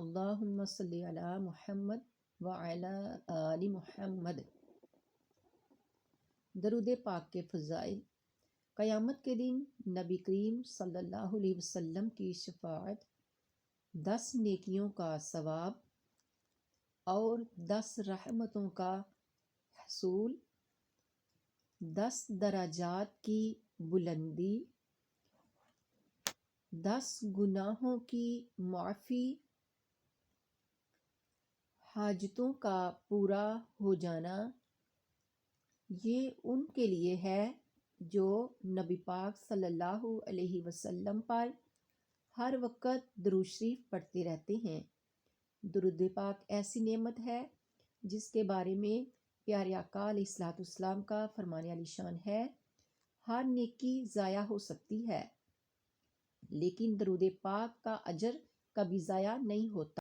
اللہم صلی علی محمد وعلی آل محمد۔ درود پاک کے فضائل۔ قیامت کے دن نبی کریم صلی اللہ علیہ وسلم کی شفاعت، 10 نیکیوں کا ثواب اور 10 رحمتوں کا حصول، 10 درجات کی بلندی، 10 گناہوں کی معافی، حاجتوں کا پورا ہو جانا، یہ ان کے لیے ہے جو نبی پاک صلی اللہ علیہ وسلم پر ہر وقت درود شریف پڑھتے رہتے ہیں۔ درود پاک ایسی نعمت ہے جس کے بارے میں پیارے آقا علیہ الصلوۃ والسلام کا فرمان عالی شان ہے، ہر نیکی ضائع ہو سکتی ہے لیکن درود پاک کا اجر کبھی ضائع نہیں ہوتا۔